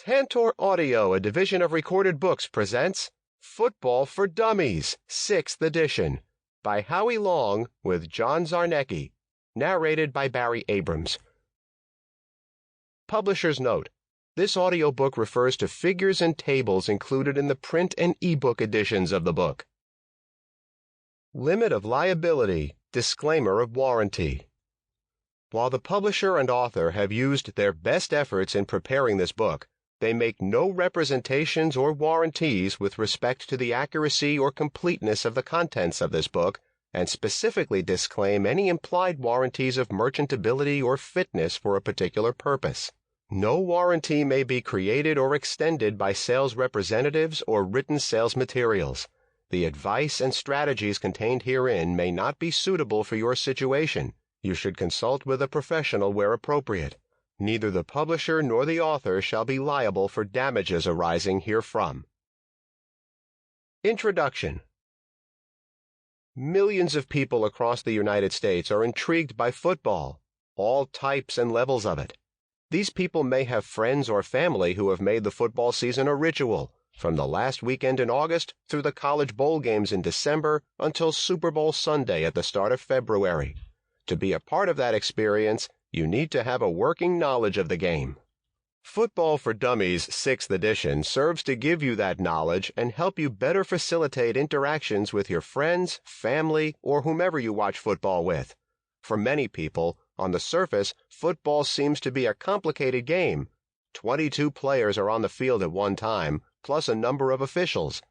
Tantor Audio, a division of Recorded Books, presents Football for Dummies, 6th edition, by Howie Long with John Czarnecki, narrated by Barry Abrams. Publisher's note: this audiobook refers to figures and tables included in the print and ebook editions of the book. Limit of liability, disclaimer of warranty. While the publisher and author have used their best efforts in preparing this book, they make no representations or warranties with respect to the accuracy or completeness of the contents of this book, and specifically disclaim any implied warranties of merchantability or fitness for a particular purpose. No warranty may be created or extended by sales representatives or written sales materials. The advice and strategies contained herein may not be suitable for your situation. You should consult with a professional where appropriate. Neither the publisher nor the author shall be liable for damages arising herefrom. Introduction. Millions of people across the United States are intrigued by football, all types and levels of it. These people may have friends or family who have made the football season a ritual, from the last weekend in August through the college bowl games in December until Super Bowl Sunday at the start of February. To be a part of that experience, you need to have a working knowledge of the game. Football for Dummies 6th edition serves to give you that knowledge and help you better facilitate interactions with your friends, family, or whomever you watch football with. For many people, on the surface, football seems to be a complicated game. 22 players are on the field at one time, plus a number of officials.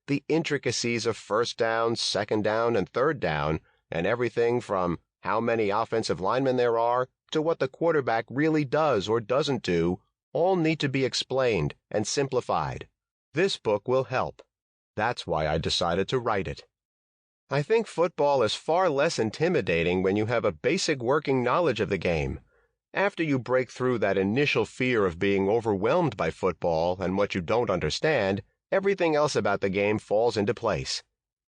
The intricacies of first down, second down, and third down, and everything from how many offensive linemen there are to what the quarterback really does or doesn't do, all need to be explained and simplified. This book will help. That's why I decided to write it. I think football is far less intimidating when you have a basic working knowledge of the game. After you break through that initial fear of being overwhelmed by football and what you don't understand, everything else about the game falls into place.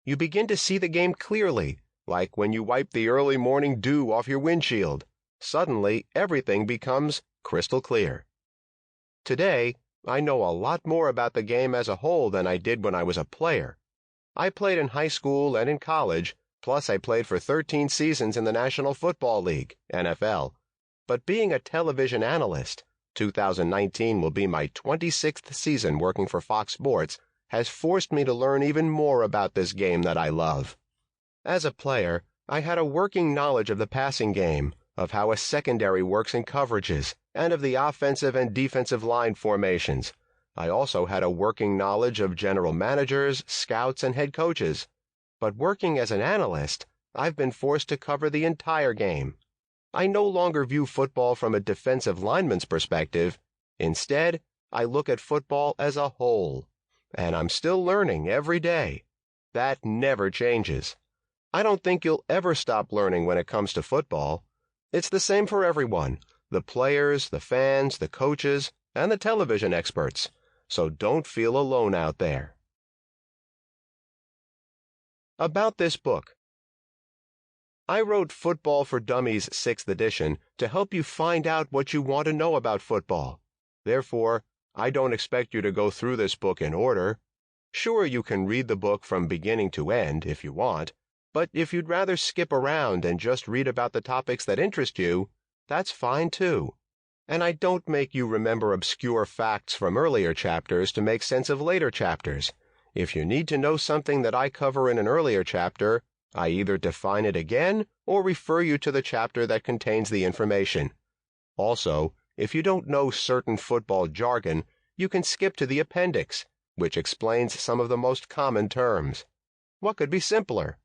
You begin to see the game clearly, like when you wipe the early morning dew off your windshield. Suddenly, everything becomes crystal clear. Today, I know a lot more about the game as a whole than I did when I was a player. I played in high school and in college, plus I played for 13 seasons in the National Football League, NFL. But being a television analyst, 2019 will be my 26th season working for Fox Sports, has forced me to learn even more about this game that I love. As a player, I had a working knowledge of the passing game, of how a secondary works in coverages, and of the offensive and defensive line formations. I also had a working knowledge of general managers, scouts, and head coaches. But working as an analyst, I've been forced to cover the entire game. I no longer view football from a defensive lineman's perspective. Instead, I look at football as a whole. And I'm still learning every day. That never changes. I don't think you'll ever stop learning when it comes to football. It's the same for everyone, the players, the fans, the coaches, and the television experts. So don't feel alone out there. About this book. I wrote Football for Dummies 6th edition to help you find out what you want to know about football. Therefore, I don't expect you to go through this book in order. Sure, you can read the book from beginning to end if you want, but if you'd rather skip around and just read about the topics that interest you, that's fine too. And I don't make you remember obscure facts from earlier chapters to make sense of later chapters. If you need to know something that I cover in an earlier chapter, I either define it again or refer you to the chapter that contains the information. Also, if you don't know certain football jargon, you can skip to the appendix, which explains some of the most common terms. What could be simpler?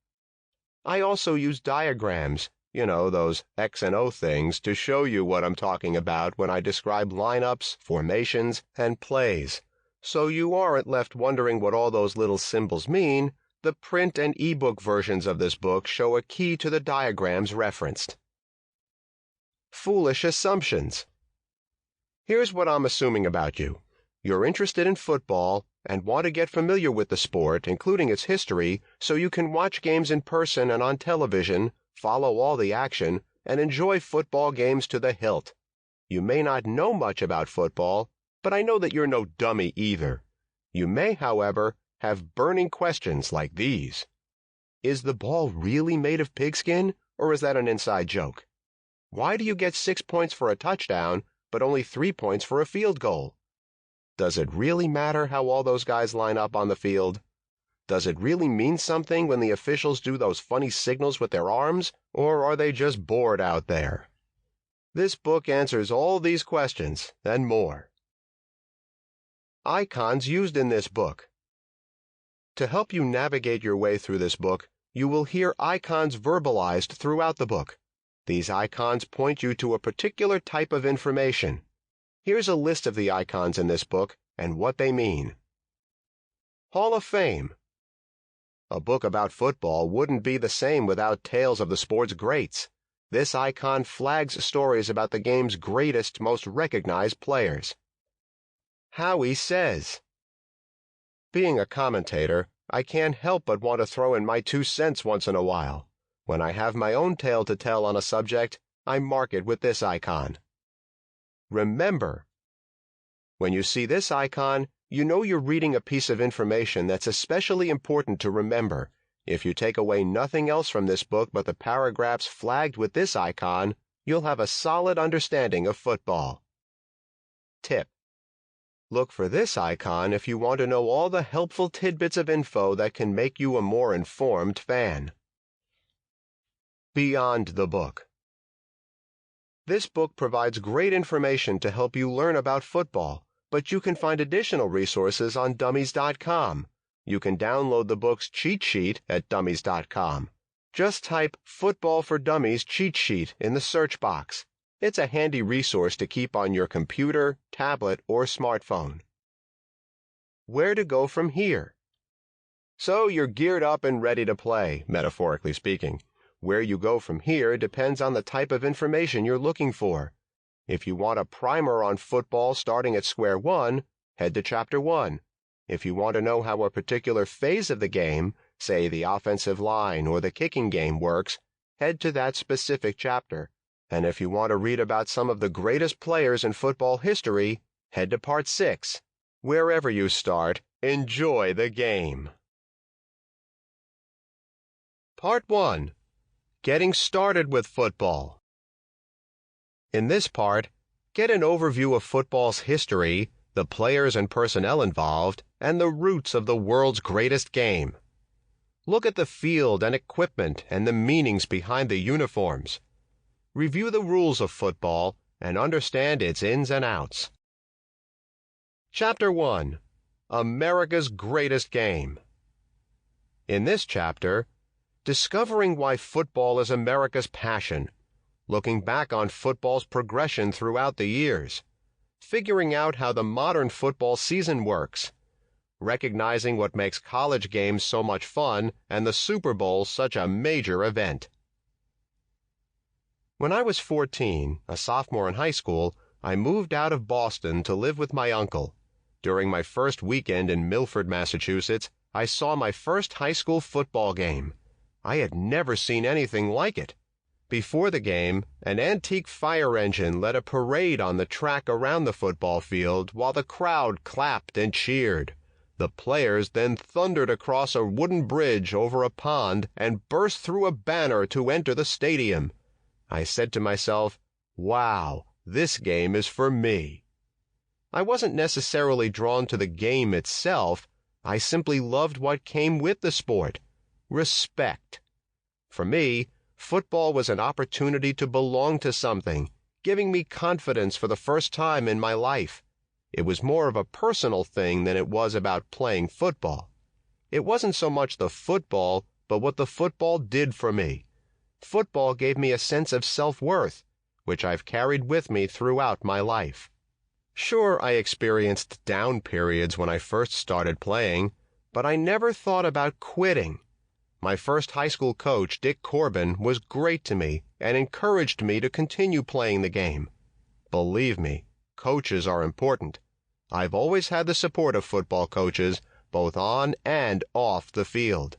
I also use diagrams, those X and O things, to show you what I'm talking about when I describe lineups, formations, and plays. So you aren't left wondering what all those little symbols mean. The print and ebook versions of this book show a key to the diagrams referenced. Foolish assumptions. Here's what I'm assuming about you. You're interested in football and want to get familiar with the sport, including its history, so you can watch games in person and on television, follow all the action, and enjoy football games to the hilt. You may not know much about football, But I know that you're no dummy either. You may, however, have burning questions like these. Is the ball really made of pigskin, or is that an inside joke? Why do you get 6 points for a touchdown, but only 3 points for a field goal? Does it really matter how all those guys line up on the field? Does it really mean something when the officials do those funny signals with their arms, or are they just bored out there? This book answers all these questions and more. Icons used in this book. To help you navigate your way through this book, you will hear icons verbalized throughout the book. These icons point you to a particular type of information. Here's a list of the icons in this book and what they mean. Hall of Fame. A book about football wouldn't be the same without tales of the sport's greats. This icon flags stories about the game's greatest, most recognized players. Howie Says. Being a commentator, I can't help but want to throw in my 2 cents once in a while. When I have my own tale to tell on a subject, I mark it with this icon. Remember. When you see this icon, you know you're reading a piece of information that's especially important to remember. If you take away nothing else from this book but the paragraphs flagged with this icon, you'll have a solid understanding of football. Tip. Look for this icon if you want to know all the helpful tidbits of info that can make you a more informed fan. Beyond the book. This book provides great information to help you learn about football, but you can find additional resources on dummies.com. You can download the book's cheat sheet at dummies.com. Just type Football for Dummies cheat sheet in the search box. It's a handy resource to keep on your computer, tablet, or smartphone. Where to go from here? So you're geared up and ready to play, metaphorically speaking. Where you go from here depends on the type of information you're looking for. If you want a primer on football starting at square one, head to Chapter 1. If you want to know how a particular phase of the game, say the offensive line or the kicking game works, head to that specific chapter. And if you want to read about some of the greatest players in football history, head to Part 6. Wherever you start, enjoy the game. Part 1. Getting started with football. In this part, get an overview of football's history, the players and personnel involved, and the roots of the world's greatest game. Look at the field and equipment and the meanings behind the uniforms. Review the rules of football and understand its ins and outs. Chapter 1. America's Greatest Game. In this chapter, discovering why football is America's passion, looking back on football's progression throughout the years, figuring out how the modern football season works, recognizing what makes college games so much fun and the Super Bowl such a major event. When I was 14, a sophomore in high school, I moved out of Boston to live with my uncle. During my first weekend in Milford, Massachusetts, I saw my first high school football game. I had never seen anything like it. Before the game, an antique fire engine led a parade on the track around the football field while the crowd clapped and cheered. The players then thundered across a wooden bridge over a pond and burst through a banner to enter the stadium. I said to myself, wow, this game is for me. I wasn't necessarily drawn to the game itself. I simply loved what came with the sport. Respect. For me, football was an opportunity to belong to something, giving me confidence for the first time in my life. It was more of a personal thing than it was about playing football. It wasn't so much the football, but what the football did for me. Football gave me a sense of self-worth, which I've carried with me throughout my life. Sure, I experienced down periods when I first started playing, but I never thought about quitting. My first high school coach, Dick Corbin, was great to me and encouraged me to continue playing the game. Believe me, coaches are important. I've always had the support of football coaches, both on and off the field.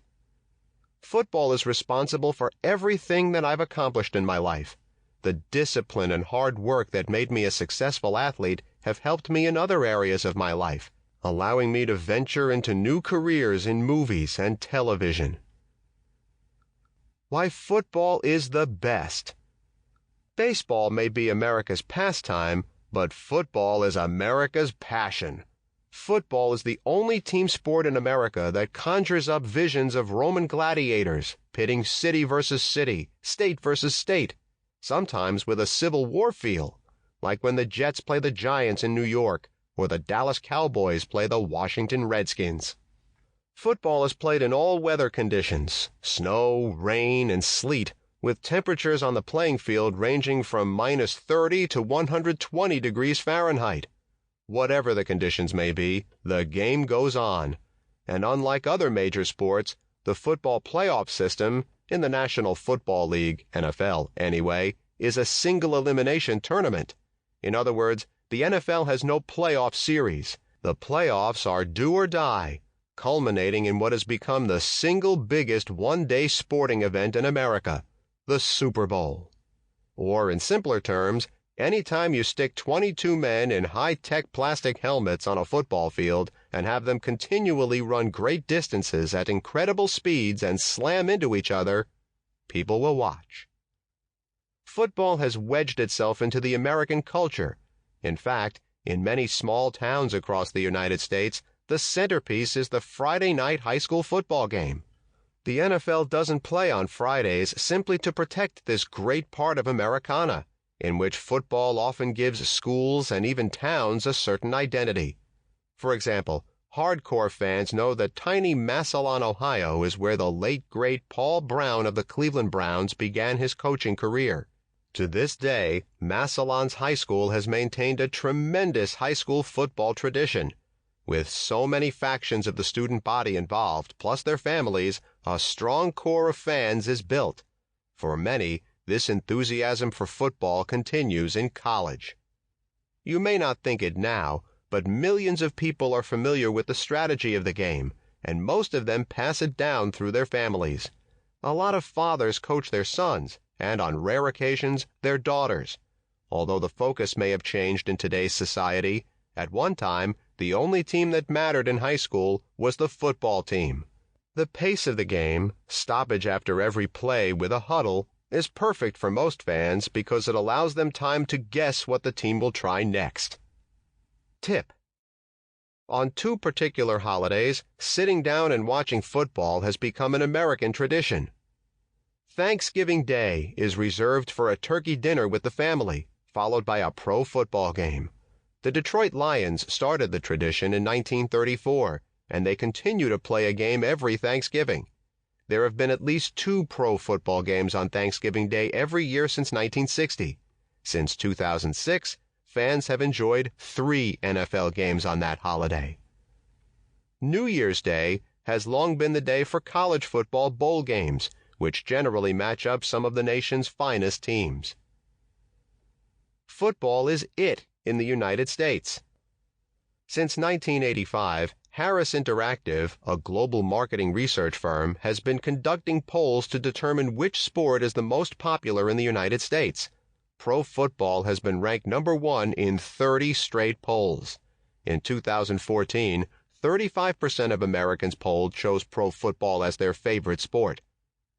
Football is responsible for everything that I've accomplished in my life. The discipline and hard work that made me a successful athlete have helped me in other areas of my life, allowing me to venture into new careers in movies and television. Why football is the best. Baseball may be America's pastime, but football is America's passion. Football is the only team sport in America that conjures up visions of Roman gladiators, pitting city versus city, state versus state, sometimes with a Civil War feel, like when the Jets play the Giants in New York, or the Dallas Cowboys play the Washington Redskins. Football is played in all weather conditions, snow, rain, and sleet, with temperatures on the playing field ranging from -30 to 120 degrees Fahrenheit. Whatever the conditions may be, the game goes on. And unlike other major sports, the football playoff system, in the National Football League, NFL anyway, is a single elimination tournament. In other words, the NFL has no playoff series. The playoffs are do or die, culminating in what has become the single biggest one-day sporting event in America, the Super Bowl. Or, in simpler terms, anytime you stick 22 men in high-tech plastic helmets on a football field and have them continually run great distances at incredible speeds and slam into each other, people will watch. Football has wedged itself into the American culture. In fact, in many small towns across the United States, the centerpiece is the Friday night high school football game. The NFL doesn't play on Fridays simply to protect this great part of Americana, in which football often gives schools and even towns a certain identity. For example, hardcore fans know that tiny Massillon, Ohio is where the late great Paul Brown of the Cleveland Browns began his coaching career. To this day, Massillon's high school has maintained a tremendous high school football tradition. With so many factions of the student body involved, plus their families, a strong core of fans is built. For many, this enthusiasm for football continues in college. You may not think it now, but millions of people are familiar with the strategy of the game, and most of them pass it down through their families. A lot of fathers coach their sons, and on rare occasions, their daughters. Although the focus may have changed in today's society, at one time, the only team that mattered in high school was the football team. The pace of the game, stoppage after every play with a huddle, is perfect for most fans because it allows them time to guess what the team will try next. Tip: on two particular holidays, sitting down and watching football has become an American tradition. Thanksgiving Day is reserved for a turkey dinner with the family, followed by a pro football game. The Detroit Lions started the tradition in 1934, and they continue to play a game every Thanksgiving. There have been at least 2 pro football games on Thanksgiving Day every year since 1960. Since 2006, fans have enjoyed 3 NFL games on that holiday. New Year's Day has long been the day for college football bowl games, which generally match up some of the nation's finest teams. Football is it in the United States. Since 1985, Harris Interactive, a global marketing research firm, has been conducting polls to determine which sport is the most popular in the United States. Pro football has been ranked number 1 in 30 straight polls. In 2014, 35% of Americans polled chose pro football as their favorite sport.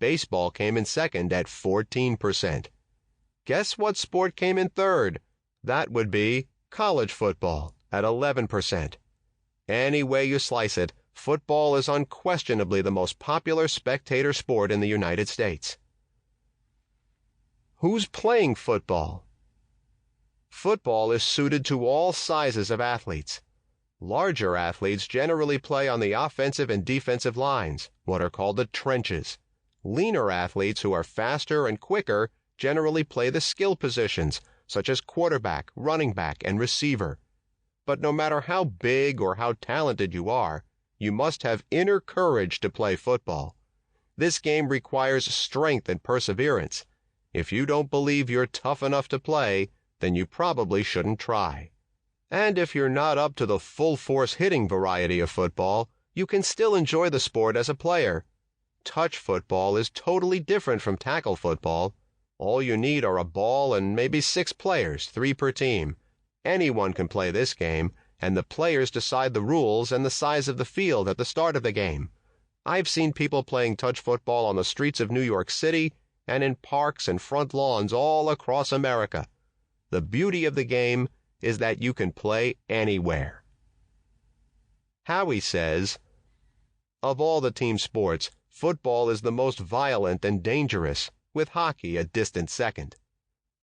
Baseball came in second at 14%. Guess what sport came in third? That would be college football at 11%. Any way you slice it, football is unquestionably the most popular spectator sport in the United States. Who's playing football? Football is suited to all sizes of athletes. Larger athletes generally play on the offensive and defensive lines, what are called the trenches. Leaner athletes who are faster and quicker generally play the skill positions, such as quarterback, running back, and receiver. But no matter how big or how talented you are, you must have inner courage to play football. This game requires strength and perseverance. If you don't believe you're tough enough to play, then you probably shouldn't try. And if you're not up to the full-force hitting variety of football, you can still enjoy the sport as a player. Touch football is totally different from tackle football. All you need are a ball and maybe 6 players, 3 per team. Anyone can play this game, and the players decide the rules and the size of the field at the start of the game. I've seen people playing touch football on the streets of New York City and in parks and front lawns all across America. The beauty of the game is that you can play anywhere. Howie says, of all the team sports, football is the most violent and dangerous, with hockey a distant second.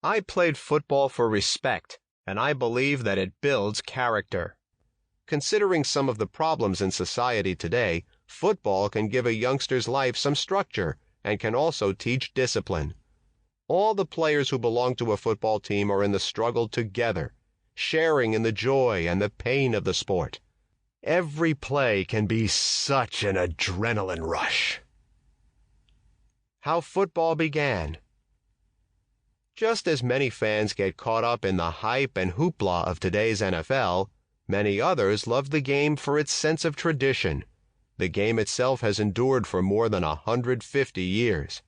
I played football for respect, and I believe that it builds character. Considering some of the problems in society today, football can give a youngster's life some structure and can also teach discipline. All the players who belong to a football team are in the struggle together, sharing in the joy and the pain of the sport. Every play can be such an adrenaline rush. How football began. Just as many fans get caught up in the hype and hoopla of today's NFL, many others love the game for its sense of tradition. The game itself has endured for more than 150 years.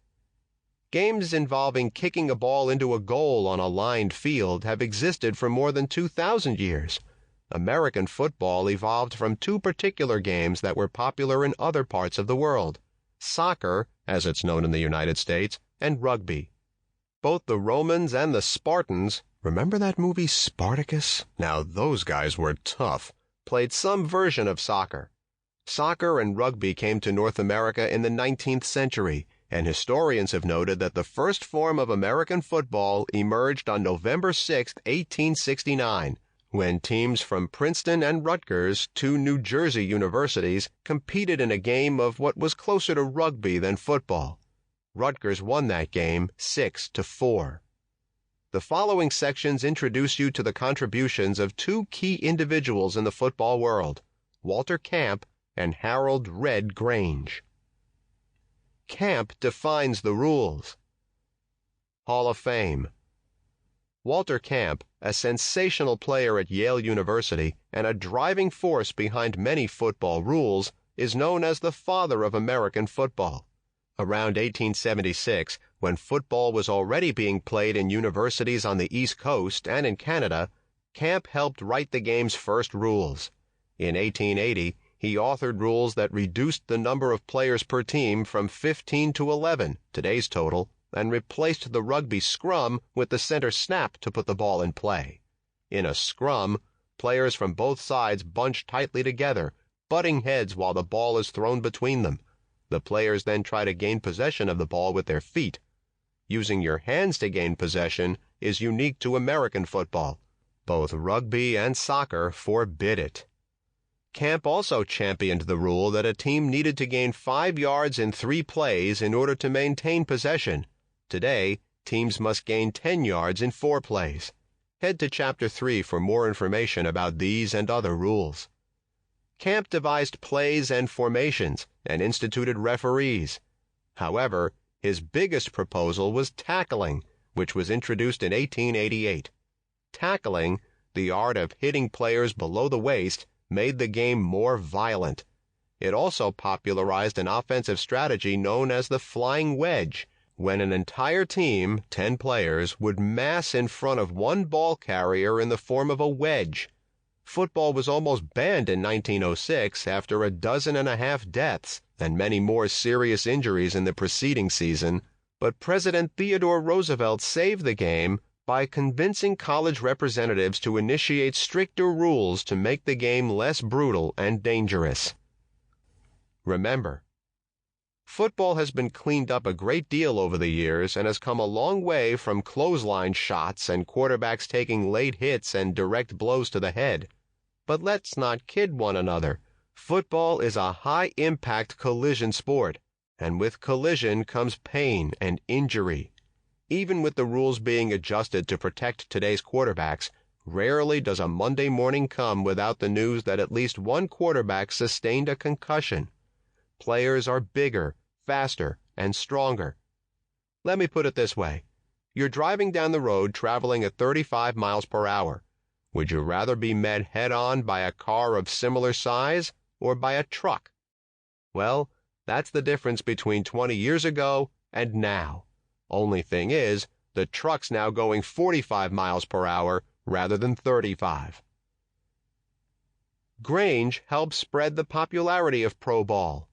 Games involving kicking a ball into a goal on a lined field have existed for more than 2,000 years. American football evolved from two particular games that were popular in other parts of the world: soccer, as it's known in the United States, and rugby. Both the Romans and the Spartans, remember that movie Spartacus? Now those guys were tough, played some version of soccer. Soccer and rugby came to North America in the 19th century, and historians have noted that the first form of American football emerged on November 6, 1869, when teams from Princeton and Rutgers, two New Jersey universities, competed in a game of what was closer to rugby than football. Rutgers won that game 6-4. The following sections introduce you to the contributions of two key individuals in the football world, Walter Camp and Harold "Red" Grange. Camp defines the rules. Hall of Fame. Walter Camp, a sensational player at Yale University and a driving force behind many football rules, is known as the father of American football. Around 1876, when football was already being played in universities on the East Coast and in Canada, Camp helped write the game's first rules. In 1880, he authored rules that reduced the number of players per team from 15 to 11, today's total, and replaced the rugby scrum with the center snap to put the ball in play. In a scrum, players from both sides bunch tightly together, butting heads while the ball is thrown between them. The players then try to gain possession of the ball with their feet. Using your hands to gain possession is unique to American football. Both rugby and soccer forbid it. Camp also championed the rule that a team needed to gain 5 yards in 3 plays in order to maintain possession. Today, teams must gain 10 yards in 4 plays. Head to Chapter 3 for more information about these and other rules. Camp devised plays and formations and instituted referees. However, his biggest proposal was tackling, which was introduced in 1888. Tackling, the art of hitting players below the waist, made the game more violent. It also popularized an offensive strategy known as the flying wedge, when an entire team, 10 players, would mass in front of one ball carrier in the form of a wedge. Football was almost banned in 1906 after 12.5 deaths and many more serious injuries in the preceding season, but President Theodore Roosevelt saved the game by convincing college representatives to initiate stricter rules to make the game less brutal and dangerous. Remember, football has been cleaned up a great deal over the years and has come a long way from clothesline shots and quarterbacks taking late hits and direct blows to the head. But let's not kid one another. Football is a high-impact collision sport, and with collision comes pain and injury. Even with the rules being adjusted to protect today's quarterbacks, rarely does a Monday morning come without the news that at least one quarterback sustained a concussion. Players are bigger, faster, and stronger. Let me put it this way. You're driving down the road traveling at 35 miles per hour. Would you rather be met head-on by a car of similar size or by a truck? Well, that's the difference between 20 years ago and now. Only thing is, the truck's now going 45 miles per hour, rather than 35. Grange helped spread the popularity of pro ball.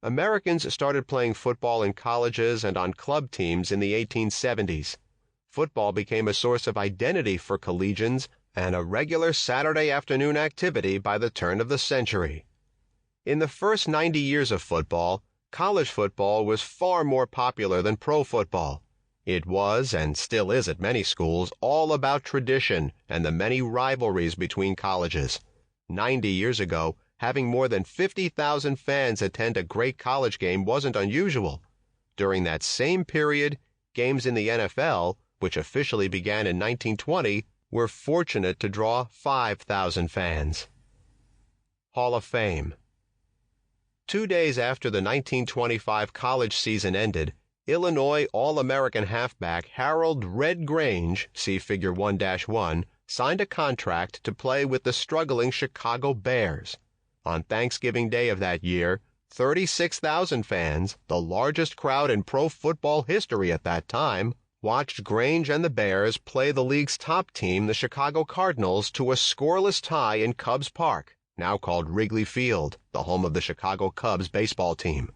Americans started playing football in colleges and on club teams in the 1870s. Football became a source of identity for collegians and a regular Saturday afternoon activity by the turn of the century. In the first 90 years of football, college football was far more popular than pro football. It was, and still is at many schools, all about tradition and the many rivalries between colleges. 90 years ago, having more than 50,000 fans attend a great college game wasn't unusual. During that same period, games in the NFL, which officially began in 1920, were fortunate to draw 5,000 fans. Hall of Fame. 2 days after the 1925 college season ended, Illinois All-American halfback Harold "Red" Grange, see Figure 1-1, signed a contract to play with the struggling Chicago Bears. On Thanksgiving Day of that year, 36,000 fans, the largest crowd in pro football history at that time, watched Grange and the Bears play the league's top team, the Chicago Cardinals, to a scoreless tie in Cubs Park, now called Wrigley Field, the home of the Chicago Cubs baseball team.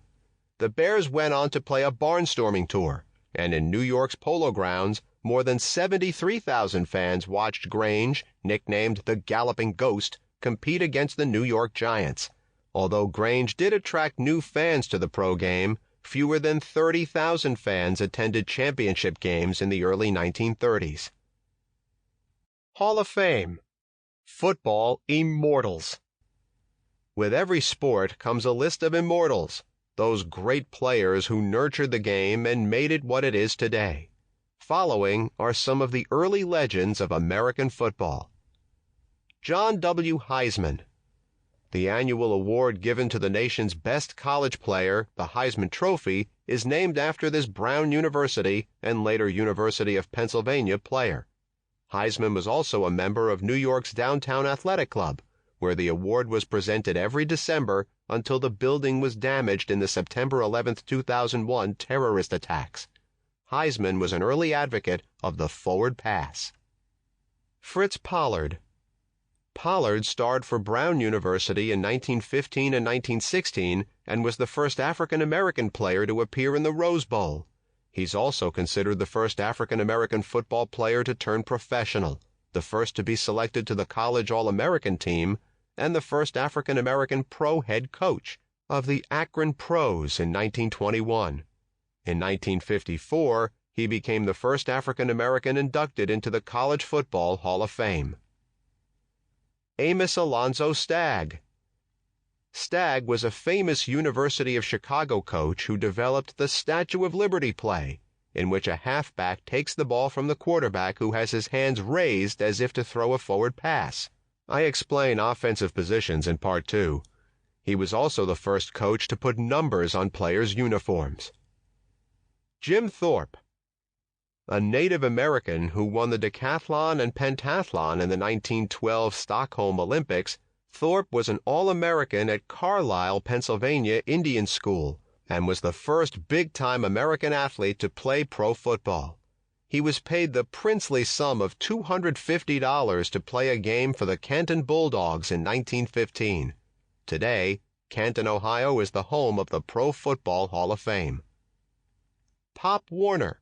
The Bears went on to play a barnstorming tour, and in New York's Polo Grounds, more than 73,000 fans watched Grange, nicknamed the Galloping Ghost, compete against the New York Giants. Although Grange did attract new fans to the pro game, fewer than 30,000 fans attended championship games in the early 1930s. Hall of Fame. Football Immortals. With every sport comes a list of immortals, those great players who nurtured the game and made it what it is today. Following are some of the early legends of American football. John W. Heisman. The annual award given to the nation's best college player, the Heisman Trophy, is named after this Brown University and later University of Pennsylvania player. Heisman was also a member of New York's Downtown Athletic Club, where the award was presented every December until the building was damaged in the September 11, 2001 terrorist attacks. Heisman was an early advocate of the forward pass. Fritz Pollard. Pollard starred for Brown University in 1915 and 1916 and was the first African-American player to appear in the Rose Bowl. He's also considered the first African-American football player to turn professional, the first to be selected to the College All-American team, and the first African-American pro head coach of the Akron Pros in 1921. In 1954, he became the first African-American inducted into the College Football Hall of Fame. Amos Alonzo Stagg. Stagg was a famous University of Chicago coach who developed the Statue of Liberty play, in which a halfback takes the ball from the quarterback who has his hands raised as if to throw a forward pass. I explain offensive positions in Part 2. He was also the first coach to put numbers on players' uniforms. Jim Thorpe. A Native American who won the decathlon and pentathlon in the 1912 Stockholm Olympics, Thorpe was an All-American at Carlisle, Pennsylvania Indian School, and was the first big-time American athlete to play pro football. He was paid the princely sum of $250 to play a game for the Canton Bulldogs in 1915. Today, Canton, Ohio is the home of the Pro Football Hall of Fame. Pop Warner.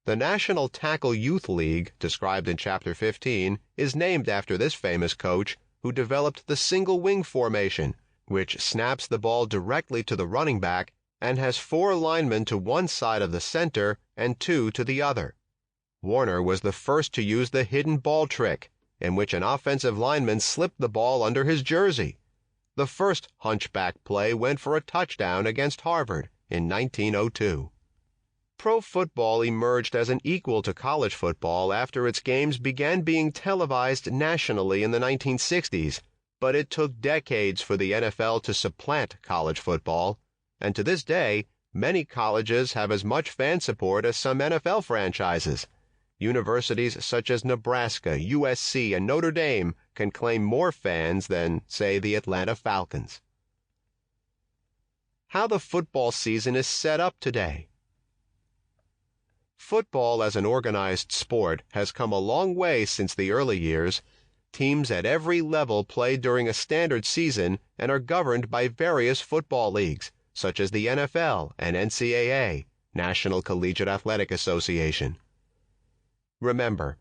The National Tackle Youth League, described in Chapter 15, is named after this famous coach who developed the single-wing formation, which snaps the ball directly to the running back and has 4 linemen to one side of the center and 2 to the other. Warner was the first to use the hidden ball trick, in which an offensive lineman slipped the ball under his jersey. The first hunchback play went for a touchdown against Harvard in 1902. Pro football emerged as an equal to college football after its games began being televised nationally in the 1960s, but it took decades for the NFL to supplant college football, and to this day, many colleges have as much fan support as some NFL franchises. Universities such as Nebraska, USC, and Notre Dame can claim more fans than, say, the Atlanta Falcons. How the football season is set up today. Football as an organized sport has come a long way since the early years. Teams at every level play during a standard season and are governed by various football leagues, such as the NFL and NCAA, National Collegiate Athletic Association. Remember,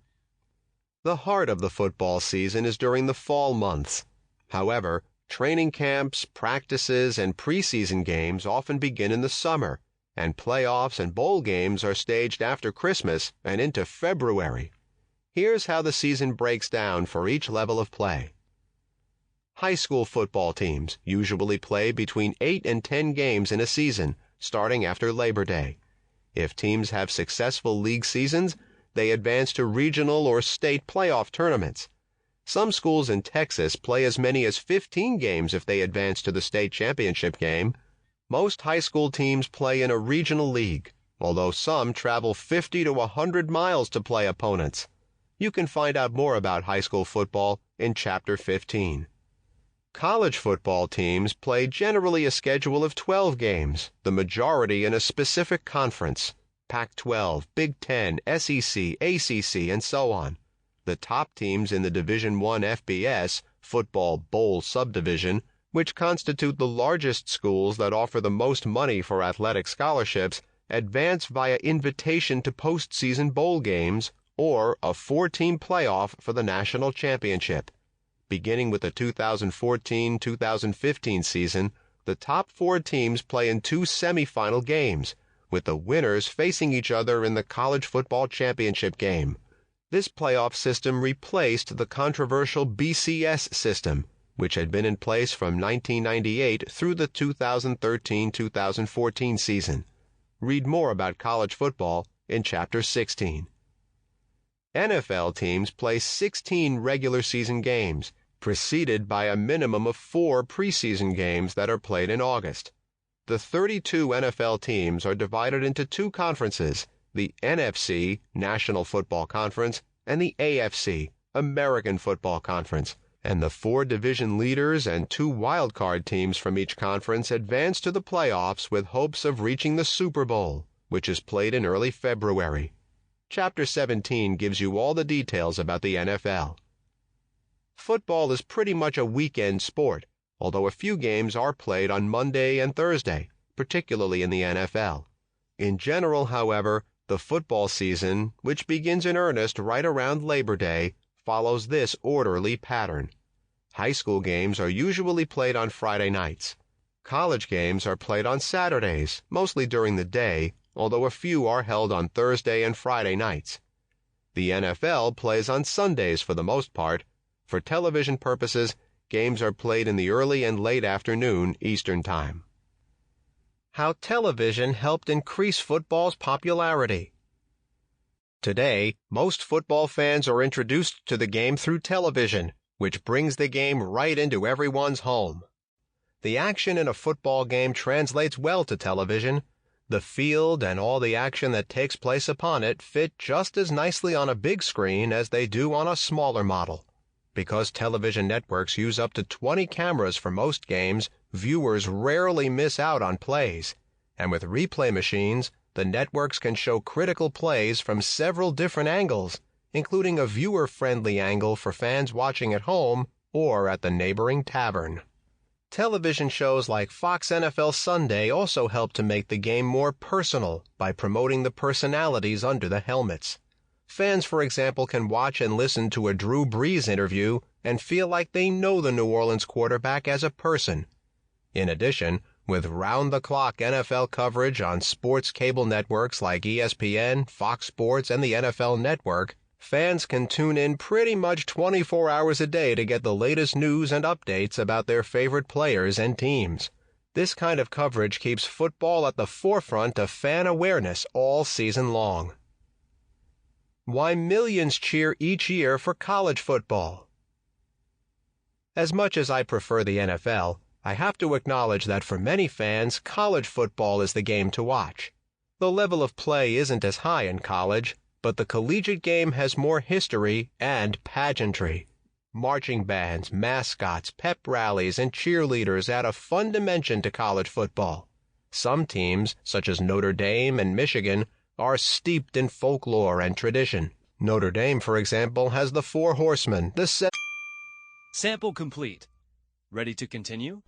the heart of the football season is during the fall months. However, training camps, practices, and preseason games often begin in the summer, and playoffs and bowl games are staged after Christmas and into February. Here's how the season breaks down for each level of play. High school football teams usually play between 8 and 10 games in a season, starting after Labor Day. If teams have successful league seasons, they advance to regional or state playoff tournaments. Some schools in Texas play as many as 15 games if they advance to the state championship game. Most high school teams play in a regional league, although some travel 50 to 100 miles to play opponents. You can find out more about high school football in Chapter 15. College football teams play generally a schedule of 12 games, the majority in a specific conference: Pac-12, Big Ten, SEC, ACC, and so on. The top teams in the Division I FBS, Football Bowl Subdivision, which constitute the largest schools that offer the most money for athletic scholarships, advance via invitation to postseason bowl games or a 4-team playoff for the national championship. Beginning with the 2014-2015 season, the top 4 teams play in 2 semifinal games, with the winners facing each other in the college football championship game. This playoff system replaced the controversial BCS system, which had been in place from 1998 through the 2013-2014 season. Read more about college football in Chapter 16. NFL teams play 16 regular season games, preceded by a minimum of 4 preseason games that are played in August. The 32 NFL teams are divided into 2 conferences, the NFC, National Football Conference, and the AFC, American Football Conference, and the 4 division leaders and 2 wildcard teams from each conference advance to the playoffs with hopes of reaching the Super Bowl, which is played in early February. Chapter 17 gives you all the details about the NFL. Football is pretty much a weekend sport, although a few games are played on Monday and Thursday, particularly in the NFL. In general, however, the football season, which begins in earnest right around Labor Day, follows this orderly pattern. High school games are usually played on Friday nights. College games are played on Saturdays, mostly during the day, although a few are held on Thursday and Friday nights. The NFL plays on Sundays for the most part. For television purposes, games are played in the early and late afternoon Eastern Time. How television helped increase football's popularity. Today, most football fans are introduced to the game through television, which brings the game right into everyone's home. The action in a football game translates well to television. The field and all the action that takes place upon it fit just as nicely on a big screen as they do on a smaller model. Because television networks use up to 20 cameras for most games, viewers rarely miss out on plays. And with replay machines, the networks can show critical plays from several different angles, including a viewer-friendly angle for fans watching at home or at the neighboring tavern. Television shows like Fox NFL Sunday also help to make the game more personal by promoting the personalities under the helmets. Fans, for example, can watch and listen to a Drew Brees interview and feel like they know the New Orleans quarterback as a person. In addition, with round-the-clock NFL coverage on sports cable networks like ESPN, Fox Sports, and the NFL Network, fans can tune in pretty much 24 hours a day to get the latest news and updates about their favorite players and teams. This kind of coverage keeps football at the forefront of fan awareness all season long. Why millions cheer each year for college football. As much as I prefer the NFL, I have to acknowledge that for many fans, college football is the game to watch. The level of play isn't as high in college, but the collegiate game has more history and pageantry. Marching bands, mascots, pep rallies, and cheerleaders add a fun dimension to college football. Some teams, such as Notre Dame and Michigan, are steeped in folklore and tradition. Notre Dame, for example, has the Four Horsemen, the Sample complete. Ready to continue?